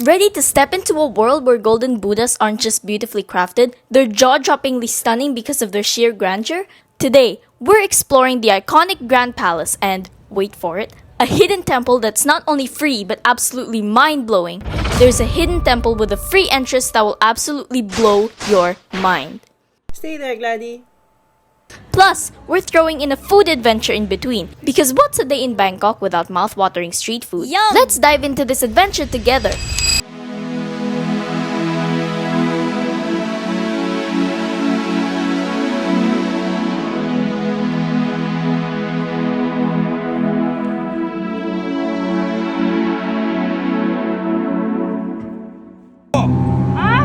Ready to step into a world where golden Buddhas aren't just beautifully crafted, they're jaw-droppingly stunning because of their sheer grandeur? Today, we're exploring the iconic Grand Palace and, wait for it, a hidden temple that's not only free but absolutely mind-blowing. There's a hidden temple with a free entrance that will absolutely blow your mind. Stay there, Gladys. Plus, we're throwing in a food adventure in between, because what's a day in Bangkok without mouth-watering street food? Yum! Let's dive into this adventure together!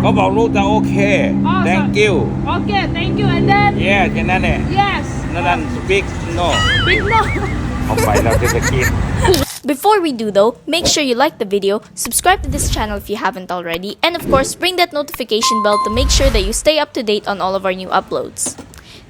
Cóบอกลูกจะโอเค thank you Okay, thank you. And then? yeah แค่นั้นแหละ Yes. นั่น speak no Big no. เอาไปแล้วจะกิน Before we do though, make sure you like the video, subscribe to this channel if you haven't already, and of course ring that notification bell to make sure that you stay up to date on all of our new uploads.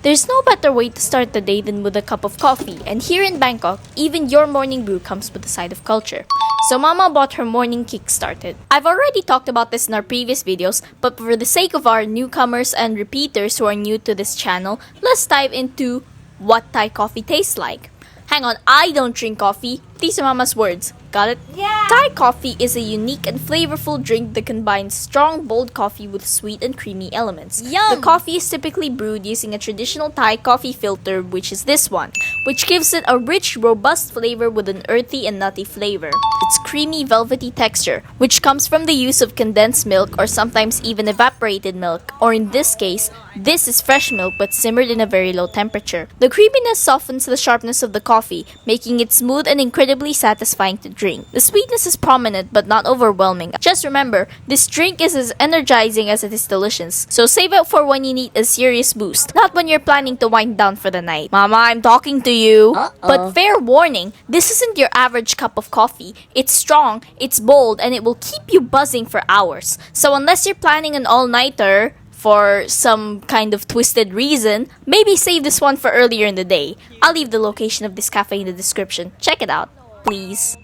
There's no better way to start the day than with a cup of coffee, and here in Bangkok, even your morning brew comes with a side of culture. So Mama bought her morning kick started. I've already talked about this in our previous videos, but for the sake of our newcomers and repeaters who are new to this channel, let's dive into what Thai coffee tastes like. Hang on, I don't drink coffee. These are Mama's words. Got it? Yeah! Thai coffee is a unique and flavorful drink that combines strong, bold coffee with sweet and creamy elements. Yum! The coffee is typically brewed using a traditional Thai coffee filter, which is this one, which gives it a rich, robust flavor with an earthy and nutty flavor. Its creamy, velvety texture, which comes from the use of condensed milk or sometimes even evaporated milk, or in this case, this is fresh milk but simmered in a very low temperature. The creaminess softens the sharpness of the coffee, making it smooth and incredibly satisfying to drink. The sweetness is prominent but not overwhelming. Just remember, this drink is as energizing as it is delicious, so save it for when you need a serious boost, not when you're planning to wind down for the night. Mama, I'm talking to you. But fair warning, this isn't your average cup of coffee. It's strong, it's bold, and it will keep you buzzing for hours. So unless you're planning an all-nighter for some kind of twisted reason, maybe save this one for earlier in the day. I'll leave the location of this cafe in the description. Check it out, please.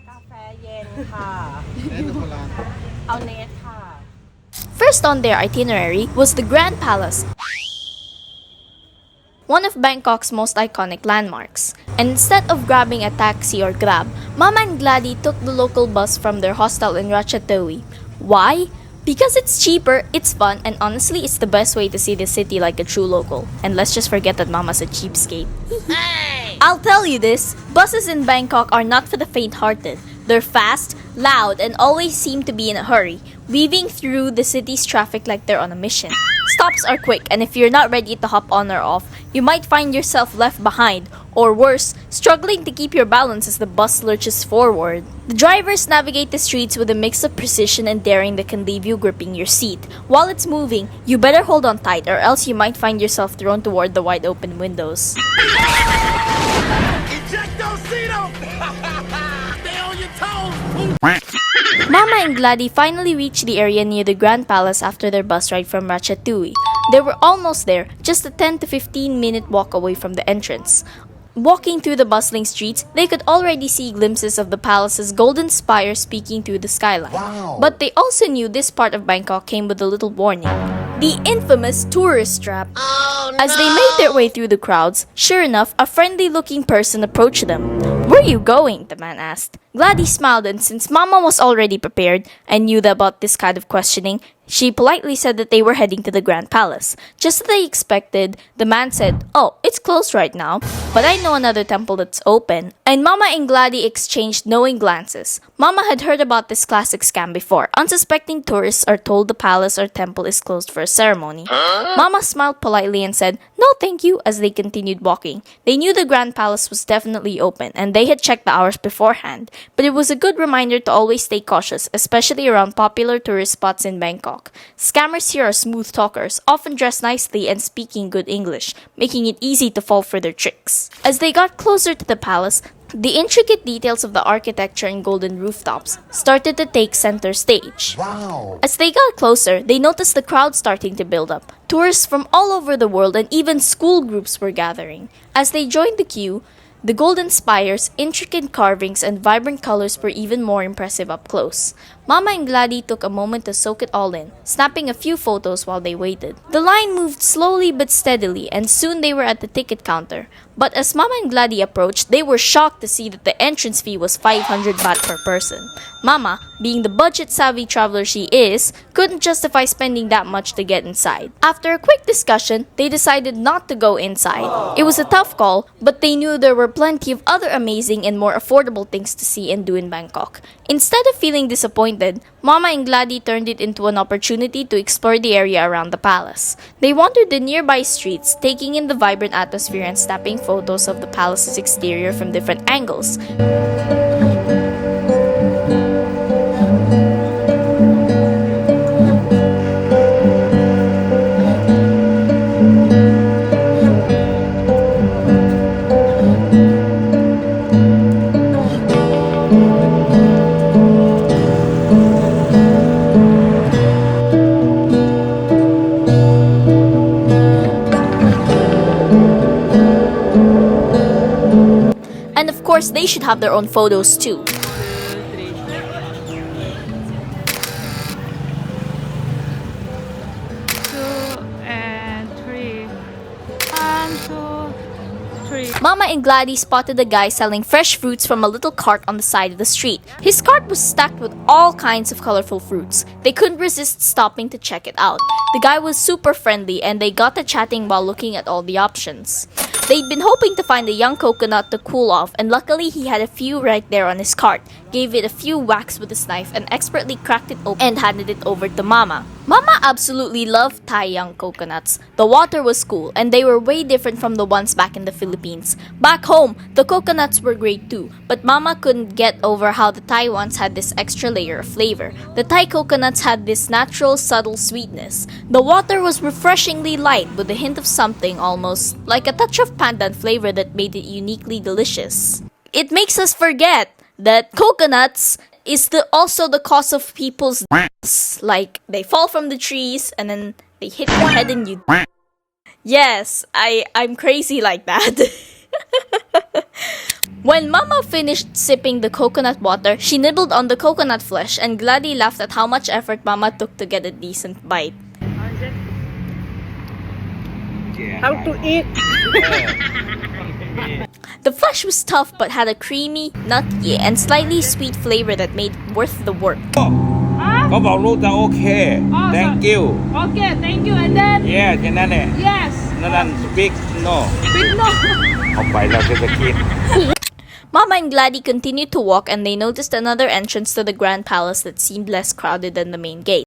First on their itinerary was the Grand Palace, one of Bangkok's most iconic landmarks. And instead of grabbing a taxi or Grab, Mama and Gladys took the local bus from their hostel in Ratchathani. Why? Because it's cheaper, it's fun, and honestly, it's the best way to see the city like a true local. And let's just forget that Mama's a cheapskate. Hey! I'll tell you this, buses in Bangkok are not for the faint-hearted. They're fast, loud, and always seem to be in a hurry, weaving through the city's traffic like they're on a mission. Stops are quick, and if you're not ready to hop on or off, you might find yourself left behind, or worse, struggling to keep your balance as the bus lurches forward. The drivers navigate the streets with a mix of precision and daring that can leave you gripping your seat. While it's moving, you better hold on tight or else you might find yourself thrown toward the wide open windows. Mama and Gladys finally reached the area near the Grand Palace after their bus ride from Ratchathani. They were almost there, just a 10 to 15 minute walk away from the entrance. Walking through the bustling streets, they could already see glimpses of the palace's golden spire peeking through the skyline. Wow. But they also knew this part of Bangkok came with a little warning. The infamous tourist trap. Oh, no. As they made their way through the crowds, sure enough, a friendly-looking person approached them. "Where are you going?" the man asked. Gladys smiled, and since Mama was already prepared and knew about this kind of questioning, she politely said that they were heading to the Grand Palace. Just as they expected, the man said, "Oh, it's closed right now, but I know another temple that's open." And Mama and Gladys exchanged knowing glances. Mama had heard about this classic scam before. Unsuspecting tourists are told the palace or temple is closed for a ceremony. Mama smiled politely and said, "No, thank you," as they continued walking. They knew the Grand Palace was definitely open, and they had checked the hours beforehand. But it was a good reminder to always stay cautious, especially around popular tourist spots in Bangkok. Scammers here are smooth talkers, often dressed nicely and speaking good English, making it easy to fall for their tricks. As they got closer to the palace, the intricate details of the architecture and golden rooftops started to take center stage. Wow! As they got closer, they noticed the crowd starting to build up. Tourists from all over the world and even school groups were gathering. As they joined the queue, The golden spires, intricate carvings, and vibrant colors were even more impressive up close. Mama and Gladys took a moment to soak it all in, snapping a few photos while they waited. The line moved slowly but steadily, and soon they were at the ticket counter. But as Mama and Gladys approached, they were shocked to see that the entrance fee was 500 baht per person. Mama, being the budget-savvy traveler she is, couldn't justify spending that much to get inside. After a quick discussion, they decided not to go inside. It was a tough call, but they knew there were plenty of other amazing and more affordable things to see and do in Bangkok. Instead of feeling disappointed, Mama and Gladys turned it into an opportunity to explore the area around the palace. They wandered the nearby streets, taking in the vibrant atmosphere and snapping photos of the palace's exterior from different angles. And of course, they should have their own photos too. 2 and 3. 1, 2, 3. Mama and Gladys spotted a guy selling fresh fruits from a little cart on the side of the street. His cart was stacked with all kinds of colorful fruits. They couldn't resist stopping to check it out. The guy was super friendly and they got to chatting while looking at all the options. They'd been hoping to find a young coconut to cool off, and luckily he had a few right there on his cart, gave it a few whacks with his knife, and expertly cracked it open and handed it over to Mama. Mama absolutely loved Thai young coconuts. The water was cool, and they were way different from the ones back in the Philippines. Back home, the coconuts were great too, but Mama couldn't get over how the Thai ones had this extra layer of flavor. The Thai coconuts had this natural, subtle sweetness. The water was refreshingly light with a hint of something almost like a touch of pandan flavor that made it uniquely delicious. It makes us forget that coconuts is also the cause of people's deaths. Like, they fall from the trees and then they hit your head and you... Yes, I'm crazy like that. When Mama finished sipping the coconut water, she nibbled on the coconut flesh and Gladys laughed at how much effort Mama took to get a decent bite. How to eat? The flesh was tough but had a creamy, nutty, and slightly sweet flavor that made it worth the work. เขาบอกลูกจะโอเค thank you Okay, thank you. And then? yeah แค่นั้นแหละ Yes. นั่น speak no Big no. เอาไปแล้วจะคิด Mama and Gladys continued to walk and they noticed another entrance to the grand palace that seemed less crowded than the main gate.